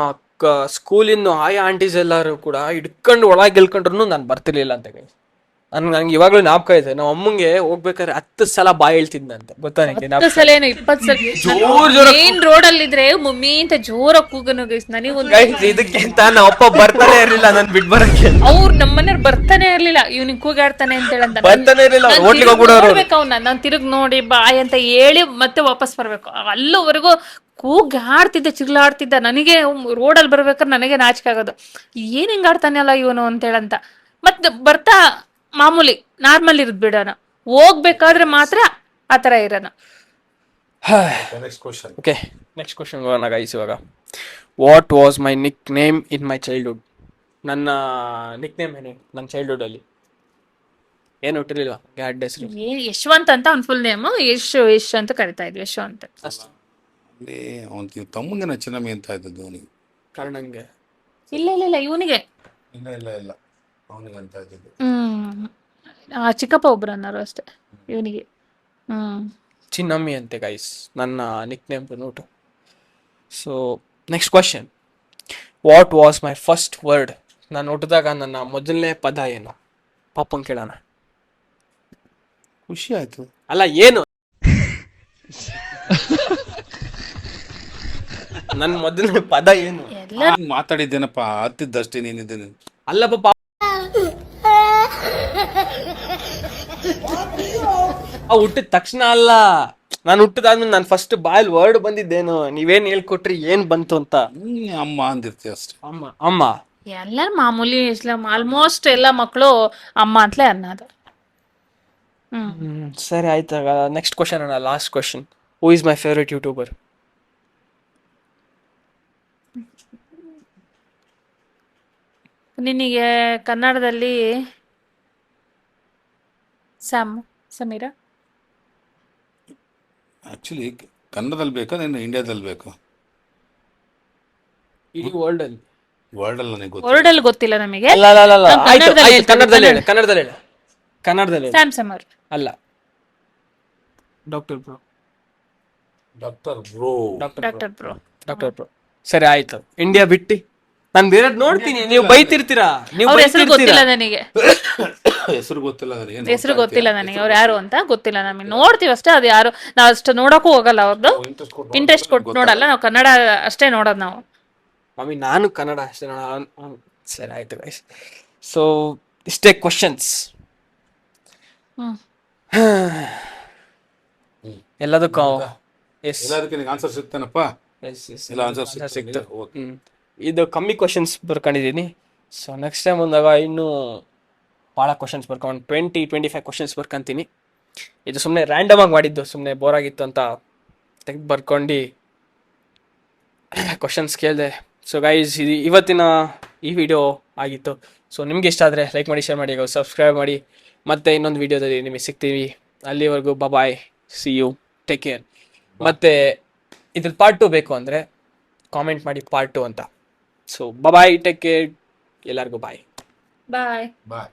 ಸ್ಕೂಲಿನ ಆಯಾ ಆಂಟೀಸ್ ಎಲ್ಲಾರು ಕೂಡ ಹಿಡ್ಕೊಂಡು ಒಳಗೆ ಗೆಲ್ಕೊಂಡ್ರು ನಾನು ಬರ್ತಿರ್ಲಿಲ್ಲ ಅಂತ ಗೈಸ್. ನಂಗೆ ಇವಾಗ್ಲೂ ಜ್ಞಾಪಕ ಇದೆ, ನಮ್ಮ ಅಮ್ಮಂಗೆ ಹೋಗ್ಬೇಕಾದ್ರೆ 10 ಸಲ ಬಾಯ್ ಹೇಳ್ತಿದ್ದಂತೆ, ಗೊತ್ತಾ ನಿಂಗೆ?
10 ಸಲ ಏನು 20 ಸಲ ಮೇನ್ ರೋಡ್ ಅಲ್ಲಿ ಇದ್ರೆ ಮಮ್ಮಿ ಅಂತ ಜೋರ ಕೂಗನು ಗೈಸ್. ನನಗೊಂದು
ಇದಕ್ಕೆ ಅಂತ ನಮ್ಮ ಅಪ್ಪ ಬರ್ತಾನೆ ಇರ್ಲಿಲ್ಲ ನನ್ ಬಿಟ್ ಬರಕ್ಕೆ.
ಅವ್ರು ನಮ್ಮನೆಯವ್ರು ಬರ್ತಾನೆ ಇರ್ಲಿಲ್ಲ, ಇವ್ನಿಗೆ ಕೂಗಾಡ್ತಾನೆ ಅಂತ ಹೇಳಂತ.
ಬರ್ತಾನೆ ಇರ್ಲಿಲ್ಲ, ಹೋಟ್ಲಿಗೆ ಹೋಗ್ಬಿಡೋರು.
ಅವ್ನ ನಾನ್ ತಿರುಗ್ ನೋಡಿ ಬಾಯ್ ಅಂತ ಹೇಳಿ ಮತ್ತೆ ವಾಪಸ್ ಬರ್ಬೇಕು. ಅಲ್ಲವರೆಗೂ ಕೂಗಾಡ್ತಿದ್ದೆ, ಚಿರ್ಲಾಡ್ತಿದ್ದ. ನನಗೆ ರೋಡಲ್ಲಿ ಬರ್ಬೇಕಾದ್ರೆ ನನಗೆ ನಾಚಿಕೆ ಆಗೋದು, ಏನ್ ಹಿಂಗ್ ಆಡ್ತಾನೆ ಅಲ್ಲ ಇವನು ಅಂತ ಹೇಳಂತ. ಮತ್ತೆ ಬರ್ತಾ ಮಾಮೂಲಿ ನಾರ್ಮಲ್ ಇರೋದ್ ಬಿಡೋಣ, ಹೋಗ್ಬೇಕಾದ್ರೆ ಮಾತ್ರ ಆತರ ಇರೋಣ.
Next question.
Okay, next question ಹೋಗೋಣ ಗೈಸ್. ಇವಾಗ what was my nickname in my childhood? ನನ್ನ ನಿಕ್ ನೇಮ್ ಏನು ನನ್ನ ಚೈಲ್ಡ್ಹುಡ್ ಅಲ್ಲಿ? ಏನು ಹುಟ್ಟಿರ್ಲಿಲ್ವಾ ಗ್ಯಾಡ್ ಹೆಸರು?
ಯಶವಂತ್ ಅಂತ ಅವ್ನ ಫುಲ್ ನೇಮ್. ಯಶ್ ಅಂತ ಕರಿತಾ ಇದ್ವಿ, ಯಶವಂತ್.
ಅಲ್ಲಿ ಅವನ ತಮ್ಮಂಗೆ ಚಿನ್ನಮ್ಮಿ ಅಂತ ಇದ್ದದ್ದು ಅವನಿಗೆ.
ಕಾರಣಂಗೆ
ಇಲ್ಲ ಇವನಿಗೆ.
ಇಲ್ಲ ಅವನಿಗೆ ಅಂತ ಇದ್ದದ್ದು.
ಚಿಕ್ಕಪ್ಪ ಒಬ್ರು ಅನ್ನೋರು ಅಷ್ಟೇ ಇವನಿಗೆ.
ಚಿನ್ನಮ್ಮಿ ಅಂತೆ ಗೈಸ್ ನನ್ನ nickname note. So next question, what was my first word? ನಾನು ಹುಟ್ಟಿದಾಗ ನನ್ನ ಮೊದಲನೇ ಪದ ಏನು? ಪಾಪನ್ ಕೇಳೋಣ.
ಖುಷಿ ಆಯ್ತು.
ಅಲ್ಲ, ಏನು ನನ್ನ ಮೊದಲನೇ ಪದ ಏನು?
ಮಾತಾಡಿದ್ದೇನಪ್ಪ, ಹತ್ತಿದ್ದಷ್ಟೇ ನೀನಿದ್ದೇನೆ.
ಅಲ್ಲ ಪಾಪ, ಹುಟ್ಟಿದ ತಕ್ಷಣ ಅಲ್ಲ, ನಾನು ಹುಟ್ಟಿದಾದ್ಮೇಲೆ ನಾನು ಫಸ್ಟ್ ಬಾಯಲ್ಲಿ ವರ್ಡ್ ಬಂದಿದ್ದೇನು? ನೀವೇನ್ ಹೇಳ್ಕೊಟ್ರಿ, ಏನ್ ಬಂತು ಅಂತ?
ಅಮ್ಮ ಅಂದಿರ್ತೀವಿ ಅಷ್ಟೇ.
ಅಮ್ಮ
ಎಲ್ಲರೂ ಮಾಮೂಲಿ ಇಸ್ಲಾಂ ಆಲ್ಮೋಸ್ಟ್ ಎಲ್ಲ ಮಕ್ಕಳು ಅಮ್ಮ ಅಂತಲೇ ಅನ್ನೋದು.
ಸರಿ ಆಯ್ತಾಗ ನೆಕ್ಸ್ಟ್ ಕ್ವಶನ್ ಅಣ್ಣ, last question. Who is my favourite YouTuber?
ನಿನಗೆ ಕನ್ನಡದಲ್ಲಿ ಸಮೀರಾ?
ಆಕ್ಚುಲಿ ಕನ್ನಡದಲ್ಲಿ ಬೇಕಾ ನೀನು ಇಂಡಿಯಾದಲ್ಲಿ ಬೇಕು?
ಇಡೀ ವರ್ಲ್ಡ್ ಅಲ್ಲಿ.
ವರ್ಲ್ಡ್ ಅಲ್ಲಿ ನನಗೆ ಗೊತ್ತು.
ವರ್ಲ್ಡ್ ಅಲ್ಲಿ ಗೊತ್ತಿಲ್ಲ ನಮಗೆ.
ಅಲ್ಲ ಕನ್ನಡದಲ್ಲಿ ಹೇಳಿ.
ಸ್ಯಾಮ್ಸಂಗ್ ಅವ್ರು
ಅಲ್ಲ, ಡಾಕ್ಟರ್ ಬ್ರೋ. Doctor bro. ಸರಿ ಆಯ್ತು, ಇಂಡಿಯಾ ಬಿಟ್ಟಿ ನಾನು ಬೇರೆ ನೋಡ್ತೀನಿ. ನೀವು ಬೈತಿರ್ತೀರಾ, ನೀವು
ಅವ್ರ ಹೆಸರು ಗೊತ್ತಿಲ್ಲ ನನಗೆ.
ಹೆಸರು ಗೊತ್ತಿಲ್ಲ ನನಗೆ.
ಹೆಸರು ಗೊತ್ತಿಲ್ಲ ನನಗೆ, ಅವ್ರು ಯಾರು ಅಂತ ಗೊತ್ತಿಲ್ಲ ನಮಗೆ. ನೋಡ್ತೀವಿ ಅಷ್ಟೇ, ಅದು ಯಾರು ನಾವ್ ಅಷ್ಟು ನೋಡಕ್ಕೂ ಹೋಗಲ್ಲ. ಅವ್ರದ್ದು ಇಂಟ್ರೆಸ್ಟ್ ಕೊಟ್ಟು ನೋಡಲ್ಲ ನಾವು, ಕನ್ನಡ ಅಷ್ಟೇ ನೋಡೋದು ನಾವು.
ಮಮ್ಮಿ ನಾನು ಕನ್ನಡ ಅಷ್ಟೇ ನೋಡ. ಸರಿ ಆಯ್ತು ಗೈಸ್. ಸೊ ಇಷ್ಟೇ ಕ್ವಶನ್ಸ್. ಎಲ್ಲದಕ್ಕೂ
ಎಲ್ಲದಕ್ಕೆ ಆನ್ಸರ್ ಸಿಗ್ತಾನಪ್ಪ. ಇಲ್ಲ ಆನ್ಸರ್
ಸಿಕ್ತು. ಇದು ಕಮ್ಮಿ ಕ್ವಶನ್ಸ್ ಬರ್ಕೊಂಡಿದ್ದೀನಿ. ಸೊ ನೆಕ್ಸ್ಟ್ ಟೈಮ್ ಬಂದಾಗ ಇನ್ನೂ ಭಾಳ ಕ್ವಶನ್ಸ್ ಬರ್ಕೊಂಡು 20-25 ಕ್ವಶನ್ಸ್ ಬರ್ಕೊಂತೀನಿ. ಇದು ಸುಮ್ಮನೆ ರ್ಯಾಂಡಮ್ ಆಗಿ ಮಾಡಿದ್ದು, ಸುಮ್ಮನೆ ಬೋರ್ ಆಗಿತ್ತು ಅಂತ ತೆಗೆದು ಬರ್ಕೊಂಡು ಕ್ವಶನ್ಸ್ ಕೇಳಿದೆ. ಸೊ ಗೈಸ್, ಇದು ಇವತ್ತಿನ ಈ ವಿಡಿಯೋ ಆಗಿತ್ತು. ಸೊ ನಿಮ್ಗೆ ಇಷ್ಟ ಆದರೆ ಲೈಕ್ ಮಾಡಿ, ಶೇರ್ ಮಾಡಿ, ಸಬ್ಸ್ಕ್ರೈಬ್ ಮಾಡಿ. ಮತ್ತೆ ಇನ್ನೊಂದು ವಿಡಿಯೋದಲ್ಲಿ ನಿಮಗೆ ಸಿಗ್ತೀವಿ. ಅಲ್ಲಿವರೆಗೂ ಬಾಯ್, ಸಿ ಯು, ಟೇಕ್ ಕೇರ್. ಮತ್ತು ಇದ್ರದ್ದು ಪಾರ್ಟ್ 2 ಬೇಕು ಅಂದರೆ ಕಾಮೆಂಟ್ ಮಾಡಿ ಪಾರ್ಟ್ 2 ಅಂತ. ಸೊ ಬಾಯ್, ಟೇಕ್ ಕೇರ್, ಎಲ್ಲರಿಗೂ ಬಾಯ್.
ಬಾಯ್.
ಬಾಯ್.